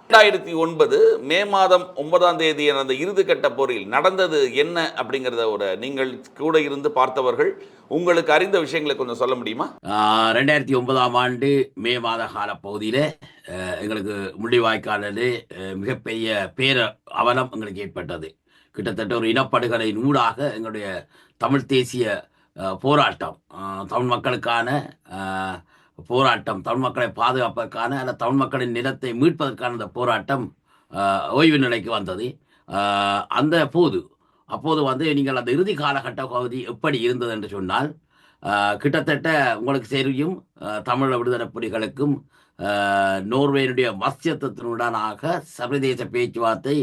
2009 மே மாதம் 9ஆம் தேதி அந்த இறுதிக்கட்ட போரில் நடந்தது என்ன அப்படிங்கிறத நீங்கள் கூட இருந்து பார்த்தவர்கள் உங்களுக்கு அறிந்த விஷயங்களை கொஞ்சம் சொல்ல முடியுமா? 2009ஆம் ஆண்டு மே மாத கால பகுதியில் எங்களுக்கு முள்ளிவாய்க்காலிலே மிகப்பெரிய பேர அவலம் எங்களுக்கு ஏற்பட்டது. கிட்டத்தட்ட ஒரு இனப்படுகொலையின் ஊடாக எங்களுடைய தமிழ் தேசிய போராட்டம், தமிழ் மக்களுக்கான போராட்டம், தமிழ் மக்களை பாதுகாப்பதற்கான அல்ல தமிழ் மக்களின் நிலத்தை மீட்பதற்கான அந்த போராட்டம் ஓய்வு நிலைக்கு வந்தது. அந்த அப்போது வந்து நீங்கள் அந்த இறுதி காலகட்ட பகுதி எப்படி இருந்தது என்று சொன்னால், கிட்டத்தட்ட உங்களுக்கு தெரியும், தமிழ் விடுதலை புலிகளுக்கும் நோர்வேனுடைய மத்தியத்தினுடனாக சர்வதேச பேச்சுவார்த்தை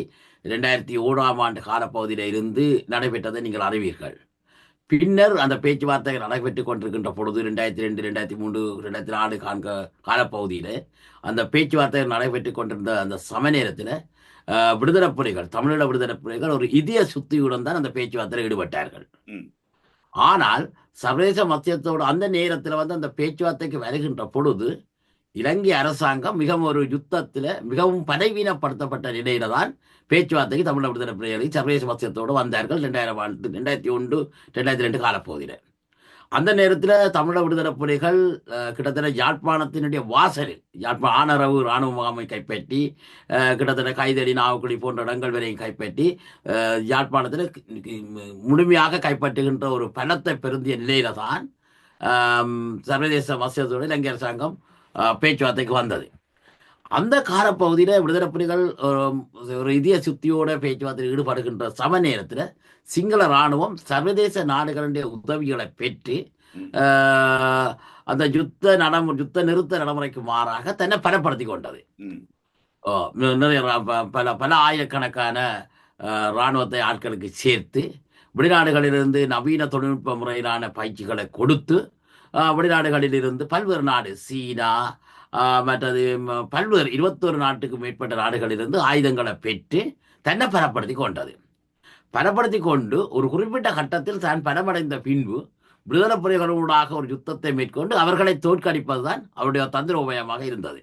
2001ஆம் ஆண்டு காலப்பகுதியில் இருந்து நடைபெற்றதை நீங்கள் அறிவீர்கள். பின்னர் அந்த பேச்சுவார்த்தைகள் நடைபெற்றுக் கொண்டிருக்கின்ற பொழுது 2002, 2003, 2004 காலப்பகுதியில் அந்த பேச்சுவார்த்தைகள் நடைபெற்றுக் கொண்டிருந்த அந்த சம நேரத்தில் விடுதலை புலிகள், தமிழீழ விடுதலை புலிகள் ஒரு இதய சுத்தியுடன் தான் அந்த பேச்சுவார்த்தையில் ஈடுபட்டார்கள். ஆனால் சர்வதேச மத்தியத்தோடு அந்த நேரத்தில் வந்து அந்த பேச்சுவார்த்தைக்கு வருகின்ற பொழுது இலங்கை அரசாங்கம் மிகவும் ஒரு யுத்தத்தில் மிகவும் பலவீனப்படுத்தப்பட்ட நிலையில தான் பேச்சுவார்த்தைக்கு தமிழ் விடுதலை புலிகளை சர்வதேச மத்தியத்தோடு வந்தார்கள். 2001, 2002 காலப்பகுதியில். அந்த நேரத்தில் தமிழ விடுதலை புலிகள் கிட்டத்தட்ட யாழ்ப்பாணத்தினுடைய வாசலில் ஆனரவு இராணுவ முகாமை கைப்பற்றி கிட்டத்தட்ட கைதடி, நாவக்குடி போன்ற இடங்கள் வரையும் கைப்பற்றி யாழ்ப்பாணத்தில் முழுமையாக கைப்பற்றுகின்ற ஒரு பலத்தை பெருந்திய நிலையில தான் சர்வதேச மத்தியத்தோடு இலங்கை அரசாங்கம் பேச்சுவார்த்தைக்கு வந்தது. அந்த காலப்பகுதியில் விடுதலை புலிகள் ஒரு இதய சுத்தியோட பேச்சுவார்த்தையில் ஈடுபடுகின்ற சம நேரத்தில் சிங்கள இராணுவம் சர்வதேச நாடுகளுடைய உதவிகளை பெற்று அந்த யுத்த நிறுத்த நடைமுறைக்கு மாறாக தன்னை பலப்படுத்தி கொண்டது. நிறைய பல ஆயிரக்கணக்கான இராணுவத்தை ஆட்களுக்கு சேர்த்து வெளிநாடுகளிலிருந்து நவீன தொழில்நுட்ப முறையிலான பயிற்சிகளை கொடுத்து வெளிநாடுகளிலிருந்து பல்வேறு நாடு, சீனா மற்றது பல்வேறு 21 நாட்டுக்கு மேற்பட்ட நாடுகளிலிருந்து ஆயுதங்களை பெற்று தன்னை பலப்படுத்தி கொண்டது. பலப்படுத்தி கொண்டு ஒரு குறிப்பிட்ட கட்டத்தில் தான் பலமடைந்த பின்பு விடுதலை புலிகளூடாக ஒரு யுத்தத்தை மேற்கொண்டு அவர்களை தோற்கடிப்பதுதான் அவருடைய தந்திர உபயமாக இருந்தது.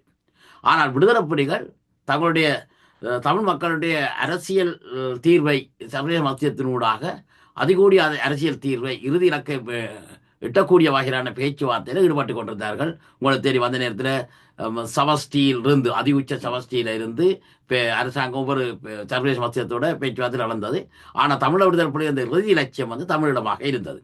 ஆனால் விடுதலை புலிகள் தங்களுடைய தமிழ் மக்களுடைய அரசியல் தீர்வை சர்வதேச மத்தியத்தினூடாக அதிகூடிய அரசியல் தீர்வை இறுதி இலக்கை எட்டக்கூடிய வகையிலான பேச்சுவார்த்தையில் ஈடுபட்டு கொண்டிருந்தார்கள். உங்களுக்கு தெரியும், அந்த நேரத்தில் சமஷ்டியிலிருந்து உச்ச சமஷ்டியில இருந்து அரசாங்கம் ஒவ்வொரு சர்வதேச மத்தியத்தோட பேச்சுவார்த்தை நடந்தது. ஆனால் தமிழ் விடுதலை புலிகள் அந்த இறுதி லட்சியம் வந்து தமிழிடமாக இருந்தது.